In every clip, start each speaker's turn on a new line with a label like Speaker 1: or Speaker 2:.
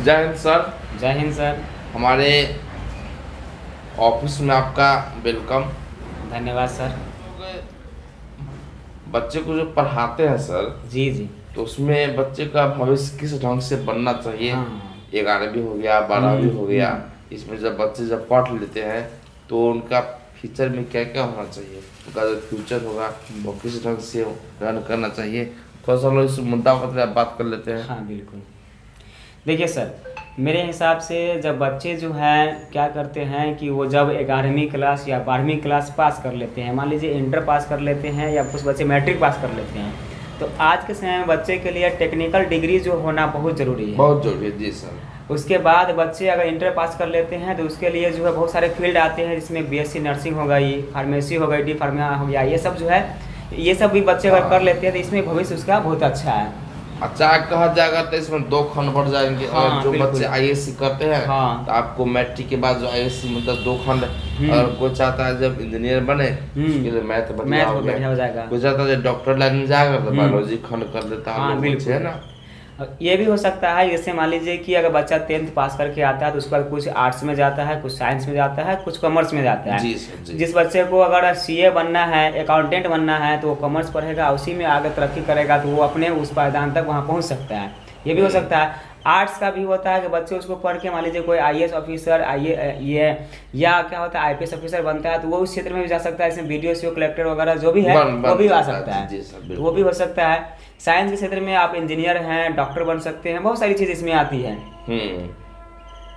Speaker 1: जय हिंद सर।
Speaker 2: जय हिंद सर।
Speaker 1: हमारे ऑफिस में आपका वेलकम।
Speaker 2: धन्यवाद सर।
Speaker 1: बच्चे को जो पढ़ाते हैं सर,
Speaker 2: जी जी।
Speaker 1: तो उसमें बच्चे का भविष्य किस ढंग से बनना चाहिए?
Speaker 2: हाँ।
Speaker 1: 11वीं हो गया, 12वीं हो गया,
Speaker 2: हम्म।
Speaker 1: इसमें जब बच्चे जब पढ़ लेते हैं तो उनका फ्यूचर में क्या क्या होना चाहिए, उनका जो फ्यूचर होगा वो किस ढंग से रन करना चाहिए, थोड़ा सा लोग इस मुद्दा पर बात कर लेते हैं।
Speaker 2: हाँ बिल्कुल। देखिए सर, मेरे हिसाब से जब बच्चे जो हैं क्या करते हैं कि वो जब 11वीं क्लास या 12वीं क्लास पास कर लेते हैं, मान लीजिए इंटर पास कर लेते हैं या कुछ बच्चे मैट्रिक पास कर लेते हैं, तो आज के समय में बच्चे के लिए टेक्निकल डिग्री जो होना बहुत ज़रूरी है।
Speaker 1: बहुत जरूरी है जी सर।
Speaker 2: उसके बाद बच्चे अगर इंटर पास कर लेते हैं तो उसके लिए जो है बहुत सारे फील्ड आते हैं, जिसमें बीएससी नर्सिंग हो गई, फार्मेसी हो गई, डी फार्मा हो गया, ये सब जो है, ये सब भी बच्चे अगर कर लेते हैं तो इसमें भविष्य उसका बहुत अच्छा है।
Speaker 1: अच्छा कहा जाएगा तो इसमें 2 खंड बढ़ जाएंगे।
Speaker 2: हाँ,
Speaker 1: अगर जो
Speaker 2: बिल्कुल।
Speaker 1: बच्चे आईएएससी करते हैं
Speaker 2: हाँ।
Speaker 1: तो आपको मैट्रिक के बाद जो आईएएससी मतलब 2 खंड, अगर कोई चाहता है जब इंजीनियर बने उसके लिए मैथ बढ़िया हो
Speaker 2: जाएगा,
Speaker 1: कोई चाहता है डॉक्टर लाइन में जाएगा तो बायोलॉजी खंड कर देता है।
Speaker 2: हाँ बिल्कुल
Speaker 1: है ना।
Speaker 2: ये भी हो सकता है, जैसे मान लीजिए कि अगर बच्चा 10th पास करके आता है तो उसके बाद कुछ आर्ट्स में जाता है, कुछ साइंस में जाता है, कुछ कॉमर्स में जाता है।
Speaker 1: जी सर जी।
Speaker 2: जिस बच्चे को अगर सीए बनना है, अकाउंटेंट बनना है, तो वो कॉमर्स पढ़ेगा, उसी में आगे तरक्की करेगा तो वो अपने उस पायदान तक वहाँ पहुँच सकता है। ये भी हो सकता है। आर्ट्स का भी होता है कि बच्चे उसको पढ़ के मान लीजिए कोई आईएएस ऑफिसर ये या क्या होता है आईपीएस ऑफिसर बनता है, तो वो उस क्षेत्र में भी जा सकता है। इसमें बीडीओ सीओ कलेक्टर वगैरह जो भी है वो भी आ सकता है। तो वो भी हो सकता है। साइंस के क्षेत्र में आप इंजीनियर हैं, डॉक्टर बन सकते हैं, बहुत सारी चीज़ इसमें आती है।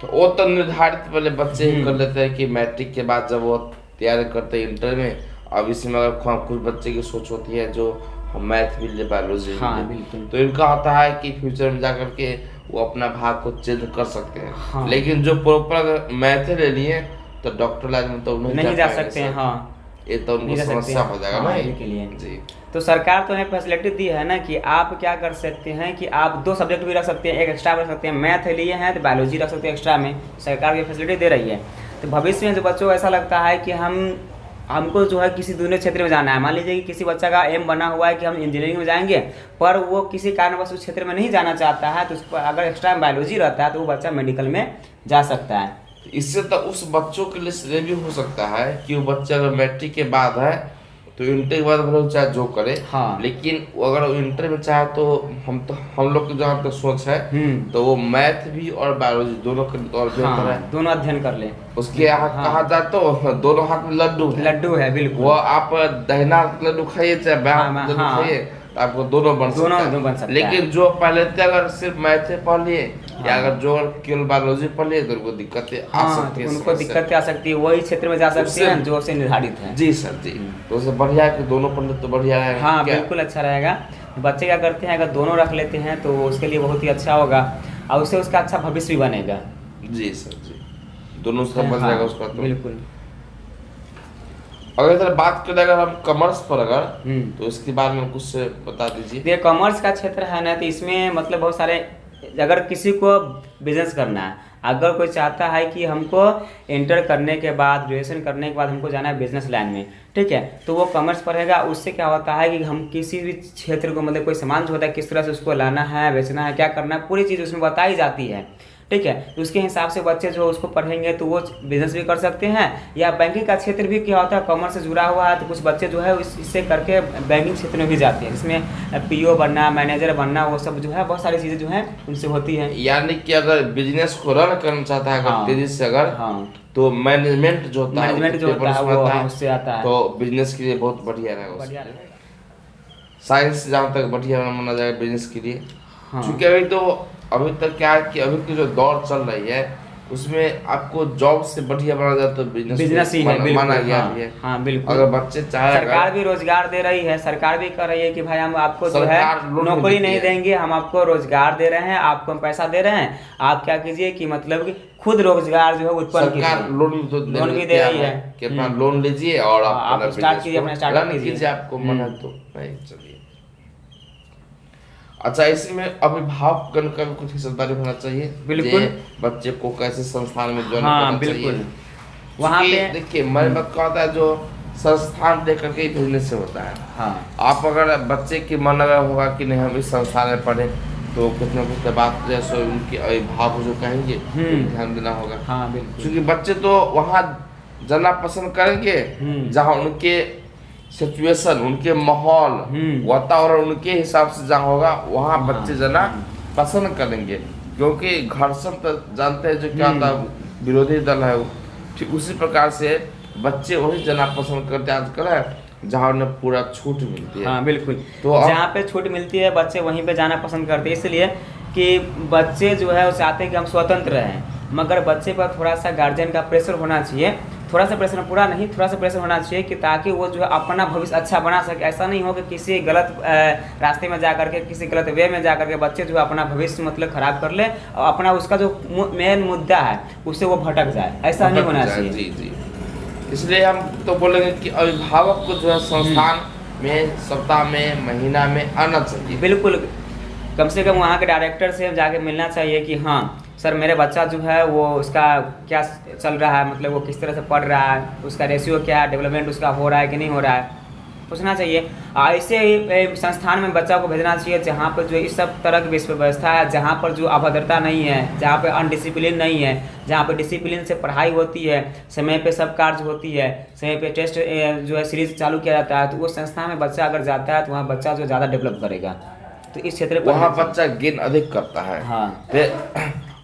Speaker 1: तो वो तो निर्धारित पहले बच्चे ही कर लेते हैं कि मैट्रिक के बाद जब वो तैयारी करते हैं इंटर में। अब इसमें अगर कुछ बच्चे की सोच होती है जो हम मैथ भी ले, बायोलॉजी भी
Speaker 2: हाँ
Speaker 1: ले,
Speaker 2: बिल्कुल।
Speaker 1: तो इनका होता है कि फ्यूचर में जाकर के वो अपना भाग को चेंज कर सकते हैं।
Speaker 2: हाँ।
Speaker 1: लेकिन जो प्रॉपर मैथ ले लिए तो डॉक्टर लाइन में तो
Speaker 2: नहीं जा सकते हैं। हाँ
Speaker 1: ये तो उनको समस्या हो जाएगा ना
Speaker 2: इनके लिए
Speaker 1: जी।
Speaker 2: तो सरकार तो हमें फैसिलिटी दी है ना कि आप क्या कर सकते हैं कि आप 2 सब्जेक्ट भी रख सकते हैं, एक एक्स्ट्रा रख सकते हैं। मैथ लिए हैं तो बायोलॉजी रख सकते हैं एक्स्ट्रा में, सरकार की फैसिलिटी दे रही है। तो भविष्य में जो बच्चों को ऐसा लगता है कि हमको जो है किसी दूसरे क्षेत्र में जाना है, मान लीजिए कि किसी बच्चा का एम बना हुआ है कि हम इंजीनियरिंग में जाएंगे, पर वो किसी कारणवश उस क्षेत्र में नहीं जाना चाहता है, तो उस पर अगर एक्स्ट्रा बायोलॉजी रहता है तो वो बच्चा मेडिकल में जा सकता है।
Speaker 1: इससे तो उस बच्चों के लिए श्रेय भी हो सकता है कि वो बच्चा अगर मैट्रिक के बाद है तो इंटर के बाद भले चाहे जो करे।
Speaker 2: हाँ।
Speaker 1: लेकिन अगर वो इंटर में चाहे तो हम लोग की जहाँ तक सोच है तो वो मैथ भी और बायोलॉजी दोनों के और बेहतर है,
Speaker 2: दोनों अध्ययन कर ले।
Speaker 1: उसके यहाँ कहा जाए तो दोनों हाथ में लड्डू है
Speaker 2: बिल्कुल।
Speaker 1: वो आप दाहिना लड्डू खाइए चाहे बायां लड्डू खाइए, तो आपको दोनों बन सकता है। लेकिन जो पहले थे अगर सिर्फ मैथ पढ़ लिए या अगर जो केवल बायोलॉजी पढ़ लिए तो उनको दिक्कतें आ सकती है।
Speaker 2: उनको दिक्कतें आ सकती है, वही क्षेत्र में जा सकते हैं जो से निर्धारित है।
Speaker 1: जी सर जी। तो उससे बढ़िया है कि दोनों पढ़ ले तो बढ़िया है।
Speaker 2: हाँ बिल्कुल अच्छा रहेगा। बच्चे क्या करते हैं अगर दोनों रख लेते हैं तो उसके लिए बहुत ही अच्छा होगा और उससे उसका अच्छा भविष्य भी बनेगा।
Speaker 1: जी सर जी, दोनों से बन जाएगा उसका। तो
Speaker 2: बिल्कुल।
Speaker 1: अगर इधर बात करें अगर हम कॉमर्स पर अगर तो इसके बारे में कुछ बता दीजिए।
Speaker 2: ये कॉमर्स का क्षेत्र है ना, तो इसमें मतलब बहुत सारे, अगर किसी को बिजनेस करना है, अगर कोई चाहता है कि हमको इंटर करने के बाद, ग्रेजुएशन करने के बाद हमको जाना है बिजनेस लाइन में, ठीक है, तो वो कॉमर्स पढ़ेगा। उससे क्या होता है कि हम किसी भी क्षेत्र को मतलब कोई सामान जो होता है किस तरह से उसको लाना है, बेचना है, क्या करना है, पूरी चीज़ उसमें बताई जाती है, ठीक है। तो उसके हिसाब से बच्चे जो उसको पढ़ेंगे तो वो बिजनेस भी कर सकते हैं। या बैंकिंग का क्षेत्र भी क्या होता है कॉमर्स से जुड़ा हुआ है, तो कुछ बच्चे जो है इससे करके बैंकिंग क्षेत्र में भी जाते हैं, जिसमें पीओ बनना, मैनेजर बनना, वो सब जो है बहुत सारी चीज़ें जो है उनसे होती हैं।
Speaker 1: यानी कि अगर बिजनेस को रन करना चाहता है अगर तेजी से अगर तो मैनेजमेंट जो होता है
Speaker 2: वो उससे आता है,
Speaker 1: तो बिजनेस के लिए बहुत बढ़िया रहेगा। साइंस जहाँ तक बढ़िया माना जाएगा बिजनेस के लिए। क्योंकि अभी तक क्या है कि अभी की जो दौर चल रही है उसमें आपको जॉब से बढ़िया बना जाए तो बिजनेस ही है, माना गया है।
Speaker 2: हाँ बिल्कुल।
Speaker 1: अगर बच्चे चाहे,
Speaker 2: सरकार भी रोजगार दे रही है, सरकार भी कर रही है कि भाई हम आपको जो है नौकरी नहीं देंगे, हम आपको रोजगार दे रहे हैं, आपको हम पैसा दे रहे हैं, आप क्या कीजिए कि मतलब कि खुद रोजगार जो है उत्पन्न कीजिए।
Speaker 1: सरकार लोन
Speaker 2: भी दे रही है
Speaker 1: कि अपना लोन लीजिए और
Speaker 2: आप स्टार्ट कीजिए, अपना स्टार्टअप कीजिए।
Speaker 1: आपको मन है तो नहीं चलिए। अच्छा इसमें अभिभावक का भी कुछ हिस्सेदारी होना चाहिए।
Speaker 2: बिल्कुल।
Speaker 1: बच्चे को कैसे संस्थान में ज्वाइन
Speaker 2: करना
Speaker 1: करना
Speaker 2: बिल्कुल
Speaker 1: चाहिए।
Speaker 2: वहाँ पे
Speaker 1: देखिए मेरे बात का होता है जो संस्थान देख करके ही भेजने से होता है।
Speaker 2: हाँ।
Speaker 1: आप अगर बच्चे की मन अगर होगा कि नहीं हम इस संस्थान में पढ़े तो कुछ ना कुछ बात जैसे उनके अभिभावक जो कहेंगे ध्यान देना होगा।
Speaker 2: हाँ बिल्कुल,
Speaker 1: क्योंकि बच्चे तो वहाँ जाना पसंद करेंगे जहाँ उनके सिचुएशन, उनके माहौल, वातावरण उनके हिसाब से जहाँ होगा वहाँ बच्चे जाना पसंद करेंगे। क्योंकि घर्षण तो जानते हैं जो क्या होता है, विरोधी दल है वो, ठीक उसी प्रकार से बच्चे वही जाना पसंद करते हैं आजकल है जहाँ उन्हें पूरा छूट मिलती है।
Speaker 2: हाँ बिल्कुल,
Speaker 1: तो
Speaker 2: जहाँ पे छूट मिलती है बच्चे वहीं पे जाना पसंद करते हैं, इसलिए कि बच्चे जो है वो चाहते हैं कि हम स्वतंत्र रहें, मगर बच्चे पर थोड़ा सा गार्जियन का प्रेशर होना चाहिए, थोड़ा सा प्रेशर, पूरा नहीं, थोड़ा सा प्रेशर होना चाहिए कि ताकि वो जो है अपना भविष्य अच्छा बना सके। ऐसा नहीं हो कि किसी गलत रास्ते में जा करके, किसी गलत वे में जा करके बच्चे जो है अपना भविष्य मतलब खराब कर ले और अपना उसका जो मेन मुद्दा है उससे वो भटक जाए, ऐसा नहीं होना चाहिए।
Speaker 1: जी जी, इसलिए हम तो बोलेंगे कि अभिभावक को जो है संस्थान में सप्ताह में, महीना में आना चाहिए।
Speaker 2: बिल्कुल, कम से कम वहाँ के डायरेक्टर से जाके मिलना चाहिए कि हाँ सर मेरे बच्चा जो है वो उसका क्या चल रहा है, मतलब वो किस तरह से पढ़ रहा है, उसका रेशियो क्या है, डेवलपमेंट उसका हो रहा है कि नहीं हो रहा है, पूछना चाहिए। ऐसे ही संस्थान में बच्चा को भेजना चाहिए जहाँ पर जो इस सब तरह की व्यवस्था है, जहाँ पर जो अभद्रता नहीं है, जहाँ पे अनडिसिप्लिन नहीं है, जहाँ पे डिसिप्लिन से पढ़ाई होती है, समय पे सब कार्य होती है, समय पे टेस्ट जो है सीरीज चालू किया जाता है, तो उस संस्था में बच्चा अगर जाता है तो वहाँ बच्चा जो ज़्यादा डेवलप करेगा। तो इस क्षेत्र पर
Speaker 1: वहाँ बच्चा गेन अधिक करता है।
Speaker 2: हाँ,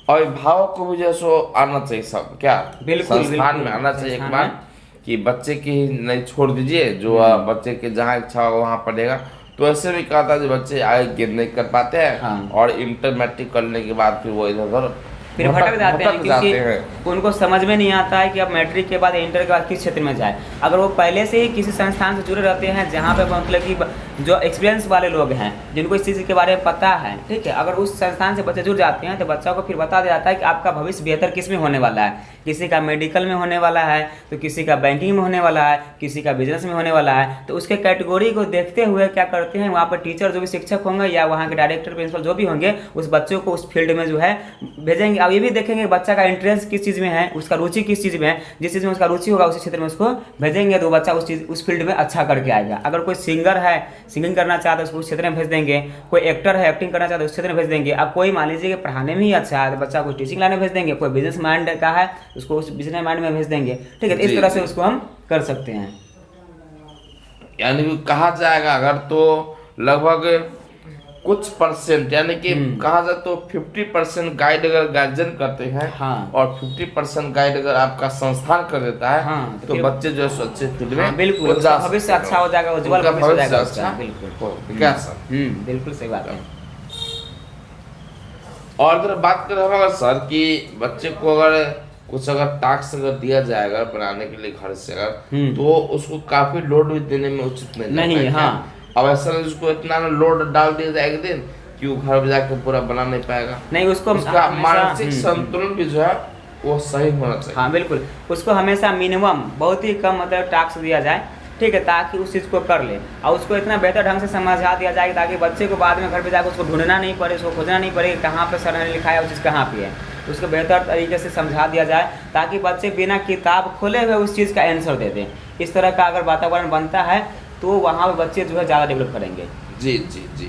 Speaker 1: अभिभावक को भी जो सो आना चाहिए सब क्या
Speaker 2: बिल्कुल,
Speaker 1: संस्थान
Speaker 2: बिल्कुल,
Speaker 1: में आना चाहिए एक
Speaker 2: संस्थान
Speaker 1: बार
Speaker 2: में।
Speaker 1: कि बच्चे की नहीं छोड़ दीजिए, जो बच्चे के जहाँ इच्छा हो वहाँ पढ़ेगा। तो ऐसे भी कहा था जो बच्चे आगे गेन नहीं कर पाते हैं
Speaker 2: हाँ।
Speaker 1: और इंटर मैट्रिक करने के बाद फिर वो इधर उधर
Speaker 2: फिर भटक जाते हैं, क्योंकि उनको समझ में नहीं आता है कि अब मैट्रिक के बाद इंटर के बाद किस क्षेत्र में जाए। अगर वो पहले से ही किसी संस्थान से जुड़े रहते हैं जहाँ पे मतलब कि जो एक्सपीरियंस वाले लोग हैं, जिनको इस चीज़ के बारे में पता है, ठीक है, अगर उस संस्थान से बच्चे जुड़ जाते हैं तो बच्चों को फिर बता दिया जाता है कि आपका भविष्य बेहतर किस में होने वाला है। किसी का मेडिकल में होने वाला है, तो किसी का बैंकिंग में होने वाला है, किसी का बिजनेस में होने वाला है। तो उसके कैटेगरी को देखते हुए क्या करते हैं, वहाँ पर टीचर जो भी शिक्षक होंगे या वहाँ के डायरेक्टर प्रिंसिपल जो भी होंगे, उस बच्चों को उस फील्ड में जो है भेजेंगे। अब ये भी देखेंगे बच्चा का इंटरेस्ट किस चीज़ में है, उसका रुचि किस चीज़ में है, जिस चीज़ में उसका रुचि होगा उसी क्षेत्र में उसको भेजेंगे, तो बच्चा उस फील्ड में अच्छा करके आएगा। अगर कोई सिंगर है, सिंगिंग करना चाहता है, उसको उस क्षेत्र में भेज देंगे। कोई एक्टर है, एक्टिंग करना चाहता है, उस क्षेत्र में भेज देंगे। अब कोई मान लीजिए कि पढ़ाने में ही अच्छा है तो बच्चा को टीचिंग लाने भेज देंगे। कोई बिजनेस माइंड का है, उसको उस बिजनेस माइंड में भेज देंगे। ठीक है, इस तरह से उसको हम कर सकते हैं।
Speaker 1: यानी कि कहा जाएगा अगर तो लगभग कुछ परसेंट, यानी कि कहा जाए तो 50% गाइड अगर गार्जियन करते हैं,
Speaker 2: हाँ,
Speaker 1: और 50% गाइड अगर आपका संस्थान कर देता है,
Speaker 2: हाँ,
Speaker 1: तो बच्चे जो है अच्छे फील्ड में,
Speaker 2: हाँ, बिल्कुल भविष्य अच्छा हो जाएगा, उज्जवल भविष्य हो जाएगा उसका। बिल्कुल,
Speaker 1: क्या सर?
Speaker 2: बिल्कुल सही बात है।
Speaker 1: और अगर बात करें हम अगर सर कि बच्चे को अगर कुछ अगर टास्क अगर दिया जाएगा बनाने के लिए घर से अगर, तो उसको काफी लोड भी देने में उचित नहीं
Speaker 2: है। हाँ,
Speaker 1: अब ऐसा नहीं उसको इतना लोड डाल दिया जाए एक दिन कि वो घर में जाकर पूरा बना नहीं पाएगा।
Speaker 2: नहीं, उसको
Speaker 1: उसका मानसिक संतुलन भी जो है वो सही होना चाहिए।
Speaker 2: हाँ बिल्कुल, उसको हमेशा मिनिमम बहुत ही कम मतलब टास्क दिया जाए, ठीक है, ताकि उस चीज़ को कर ले और उसको इतना बेहतर ढंग से समझा दिया जाए ताकि बच्चे को बाद में घर पे जाकर उसको ढूंढना नहीं पड़े, उसको खोजना नहीं पड़े कहाँ पे सर ने लिखा है वो चीज़ कहाँ पे है। उसको बेहतर तरीके से समझा दिया जाए ताकि बच्चे बिना किताब खोले हुए उस चीज़ का आंसर दे दें। इस तरह का अगर वातावरण बनता है तो वहाँ पर बच्चे जो है ज़्यादा डेवलप करेंगे।
Speaker 1: जी जी जी,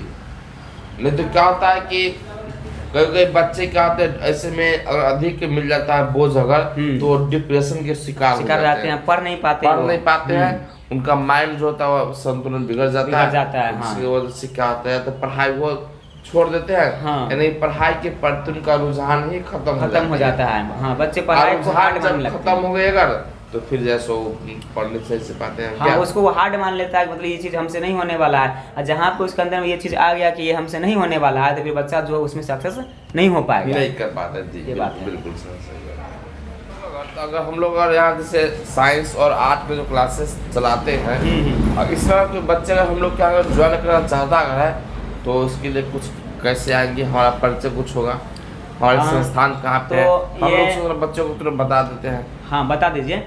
Speaker 1: नहीं तो क्या होता है कि कई कई बच्चे क्या होते हैं ऐसे में अगर अधिक मिल जाता है बोझ अगर, तो डिप्रेशन के शिकार हो
Speaker 2: जाते हैं, पढ़ नहीं पाते
Speaker 1: हैं, उनका माइंड जो होता है वो संतुलन बिगड़ जाता है। इसकी वजह से क्या होता है तो पढ़ाई वो छोड़ देते हैं, यानी पढ़ाई के प्रति उनका रुझान ही खत्म
Speaker 2: हो जाता है। हाँ, बच्चे पढ़ाई को हार्ड मानने लगते हैं।
Speaker 1: खत्म हो गए अगर तो फिर जैसे पढ़ने से पाते हैं।
Speaker 2: हाँ, उसको वो हार्ड मान लेता है, मतलब ये चीज़ हमसे नहीं होने वाला है। और जहाँ पे उसके अंदर में ये चीज़ आ गया कि ये हमसे नहीं होने वाला है, तो फिर बच्चा जो है उसमें सक्सेस नहीं हो पाएगा,
Speaker 1: नहीं कर पाता। जी,
Speaker 2: ये बात है
Speaker 1: बिल्कुल सही। तो अगर हम लोग अगर यहाँ जैसे साइंस और आर्ट में जो क्लासेस चलाते हैं, और इस तरह के बच्चे अगर हम लोग क्या अगर ज्वाइन करना चाहता है तो उसके लिए कुछ कैसे आएंगे, हमारा परिचय कुछ होगा, हमारे संस्थान कहाँ पे है, हम लोग बच्चों को तुरंत बता देते हैं।
Speaker 2: हाँ, बता दीजिए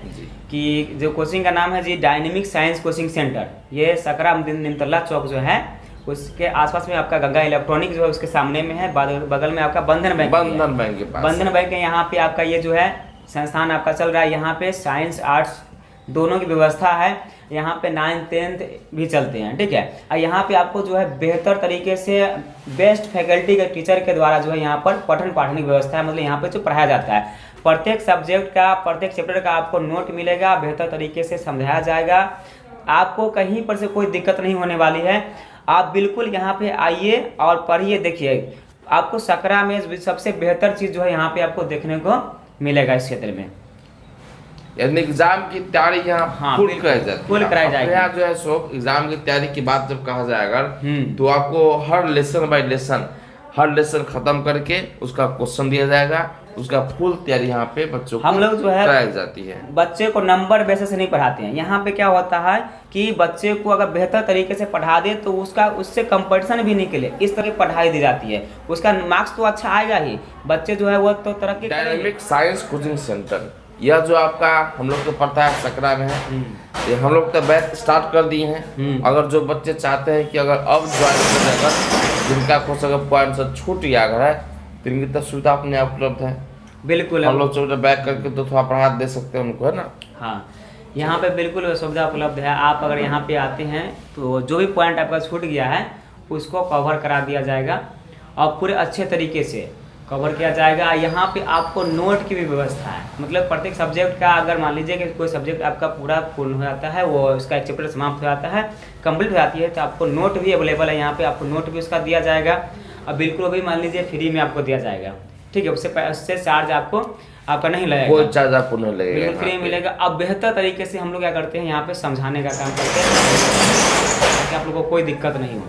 Speaker 2: कि जो कोचिंग का नाम है जी डायनेमिक साइंस कोचिंग सेंटर, ये सकरा निमतल्ला चौक जो है उसके आसपास में आपका गंगा इलेक्ट्रॉनिक जो है उसके सामने में है, बगल में आपका बंधन बैंक
Speaker 1: के पास
Speaker 2: बंधन बैंक है। यहाँ पे आपका ये जो है संस्थान आपका चल रहा है। यहाँ पे साइंस आर्ट्स दोनों की व्यवस्था है। यहाँ पे 9th 10th भी चलते हैं, ठीक है। और यहाँ पे आपको जो है बेहतर तरीके से बेस्ट फैकल्टी के टीचर के द्वारा जो है यहाँ पर पठन पाठन की व्यवस्था है, मतलब यहाँ पे जो पढ़ाया जाता है प्रत्येक सब्जेक्ट का, प्रत्येक चैप्टर का आपको नोट मिलेगा, बेहतर तरीके से समझाया जाएगा, आपको कहीं पर से कोई दिक्कत नहीं होने वाली है। आप बिल्कुल यहाँ पे आइए और पढ़िए, देखिए आपको सकरा में सबसे बेहतर चीज़ जो है यहाँ पे आपको देखने को मिलेगा इस क्षेत्र में।
Speaker 1: यानी एग्जाम की तैयारी यहाँ फुल कराई जाती है,
Speaker 2: फुल कराई जाएगी।
Speaker 1: यहाँ जो है सो एग्जाम की तैयारी की बात जब कहा जाए अगर, तो आपको हर लेसन बाय लेसन, हर लेसन खत्म करके उसका क्वेश्चन दिया जाएगा, उसका फुल तैयारी यहाँ पे बच्चों को
Speaker 2: हम लोग जो है
Speaker 1: कराई जाती है।
Speaker 2: बच्चे को नंबर बेसिस से नहीं पढ़ाते हैं। यहाँ पे क्या होता है कि बच्चे को अगर बेहतर तरीके से पढ़ा दे तो उससे कंपटीशन भी निकले, इस तरह की पढ़ाई दी जाती है, उसका मार्क्स तो अच्छा आएगा ही, बच्चे जो है वो तो तरक्की करेंगे।
Speaker 1: डायनेमिक साइंस कोचिंग सेंटर, यह जो आपका हम लोग को पढ़ता है सकरा में है, ये हम लोग तो बैच स्टार्ट कर दिए हैं। अगर जो बच्चे चाहते हैं कि अगर अब ज्वाइन कर जिनका कुछ अगर पॉइंट से छूट गया अगर है तो इनकी तो सुविधा अपने आप उपलब्ध है।
Speaker 2: बिल्कुल
Speaker 1: हम लोग छोटा बैक करके तो थोड़ा पढ़ा दे सकते हैं उनको, है ना।
Speaker 2: हाँ, यहाँ पे बिल्कुल सुविधा उपलब्ध है। आप अगर यहाँ पे आते हैं तो जो भी पॉइंट आपका छूट गया है उसको कवर करा दिया जाएगा और पूरे अच्छे तरीके से कवर किया जाएगा। यहाँ पे आपको नोट की भी व्यवस्था है, मतलब प्रत्येक सब्जेक्ट का अगर मान लीजिए कि कोई सब्जेक्ट आपका पूरा पूर्ण हो जाता है, वो उसका एक चैप्टर समाप्त हो जाता है, कंप्लीट हो जाती है, तो आपको नोट भी अवेलेबल है यहाँ पे, आपको नोट भी उसका दिया जाएगा और बिल्कुल भी मान लीजिए फ्री में आपको दिया जाएगा, ठीक है। उससे चार्ज आपका नहीं लगेगा,
Speaker 1: कोई चार्ज आपको नहीं लगेगा,
Speaker 2: बिल्कुल फ्री मिलेगा। अब बेहतर तरीके से हम लोग क्या करते हैं यहाँ पे समझाने का काम करते हैं ताकि आप लोगों को कोई दिक्कत नहीं हो।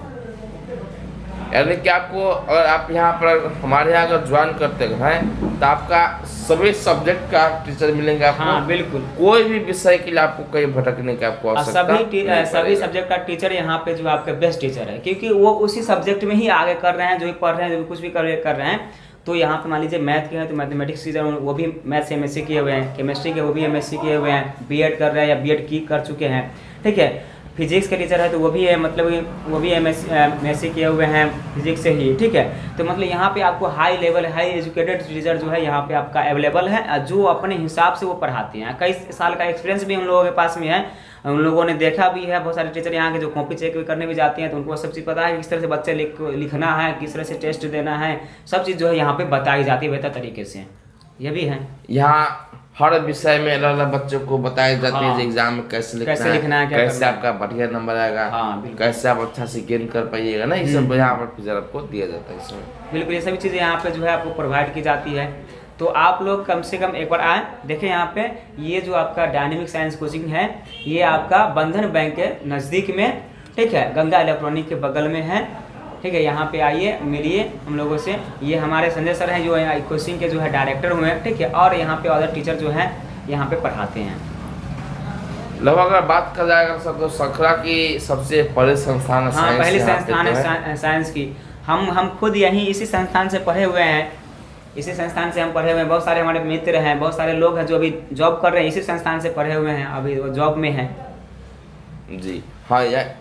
Speaker 1: यानी कि आपको अगर आप यहाँ पर हमारे यहाँ अगर ज्वाइन करते हैं तो आपका सभी सब्जेक्ट का टीचर मिलेंगे आपको।
Speaker 2: हाँ बिल्कुल,
Speaker 1: कोई भी विषय के लिए आपको कहीं भटकने की आपको आवश्यकता
Speaker 2: सभी सब्जेक्ट का टीचर यहाँ पे जो आपके बेस्ट टीचर है, क्योंकि वो उसी सब्जेक्ट में ही आगे कर रहे हैं, जो भी पढ़ रहे हैं, जो भी कुछ भी कर रहे हैं। तो यहाँ पे मान लीजिए मैथ के हैं तो मैथमेटिक्स टीचर वो भी मैथ से MSc किए हुए हैं, केमिस्ट्री के वो भी MSc किए हुए हैं, बीएड कर रहे हैं या बीएड कर चुके हैं, ठीक है। फिजिक्स के टीचर है तो वो भी है, मतलब वो भी MSc किए हुए हैं फिजिक्स से ही, ठीक है। तो मतलब यहाँ पे आपको high level high educated teacher जो है यहाँ पे आपका अवेलेबल है, जो अपने हिसाब से वो पढ़ाते हैं। कई साल का एक्सपीरियंस भी हम लोगों के पास में है, उन लोगों ने देखा भी है। बहुत सारे टीचर यहाँ के जो कॉपी चेक करने भी जाते हैं तो उनको सब चीज़ पता है, किस तरह से बच्चे लिखना है, किस तरह से टेस्ट देना है, सब चीज़ जो है यहाँ पे बताई जाती है बेहतर तरीके से। ये भी है,
Speaker 1: यहाँ हर विषय में अलग अलग बच्चों को बताई जाती है एग्जाम में कैसे लिखना है, कैसे आपका बढ़िया नंबर आएगा, कैसे आप अच्छा से गेन कर पाइएगा ना, ये सब यहाँ पर फीचर आपको दिया जाता है इसमें।
Speaker 2: बिल्कुल, ये सभी चीज़ें यहाँ पे जो है आपको प्रोवाइड की जाती है। तो आप लोग कम से कम एक बार आए, देखें यहाँ पे ये जो आपका डायनेमिक साइंस कोचिंग है ये आपका बंधन बैंक के नज़दीक में, ठीक है, गंगा इलेक्ट्रॉनिक के बगल में है, ठीक है। यहाँ पे आइए, मिलिए हम लोगों से। ये हमारे संजय सर हैं जो कोचिंग के जो है डायरेक्टर हुए हैं, ठीक है, और यहाँ पे अदर टीचर जो है यहाँ पे पढ़ाते हैं।
Speaker 1: लगभग अगर बात कर जाएगा सर तो सकरा की सबसे पहले संस्थान है,
Speaker 2: हाँ पहले संस्थान है साइंस की। हम खुद यहीं इसी संस्थान से पढ़े हुए हैं, इसी संस्थान से हम पढ़े हुए हैं। बहुत सारे हमारे मित्र हैं, बहुत सारे लोग हैं जो अभी जॉब कर रहे हैं, इसी संस्थान से पढ़े हुए हैं, अभी वो जॉब में हैं
Speaker 1: जी। हाँ यार,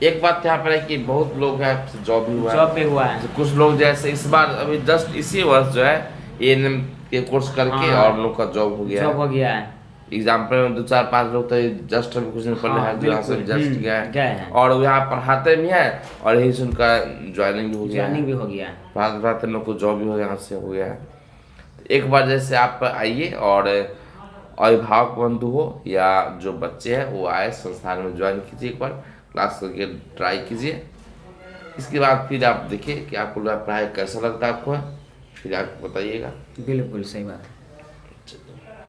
Speaker 1: एक बात यहाँ पर है कि बहुत लोग हैं जॉब भी हुआ है, कुछ लोग जैसे इस बार अभी जस्ट इसी वर्ष जो है ANM के कोर्स करके और लोग का जॉब हो गया है। एग्जाम्पल में 2-4-5 लोग तो जस्ट अभी कुछ दिन पहले हैं जो यहाँ से जस्ट गए हैं और यहाँ पढ़ाते भी हैं और यही से उनका ज्वाइनिंग भी हो गया है, पढ़ाते लोग को जॉब भी हो यहाँ से हो गया है। एक बार जैसे आप आइए और अभिभावक बंधु हो या जो बच्चे हैं वो आए संस्थान में ज्वाइन कीजिए, एक बार क्लास करके ट्राई कीजिए। इसके बाद फिर आप देखिए कि आपको पढ़ाई कैसा लगता है आपको, फिर आप बताइएगा।
Speaker 2: बिल्कुल सही बात है।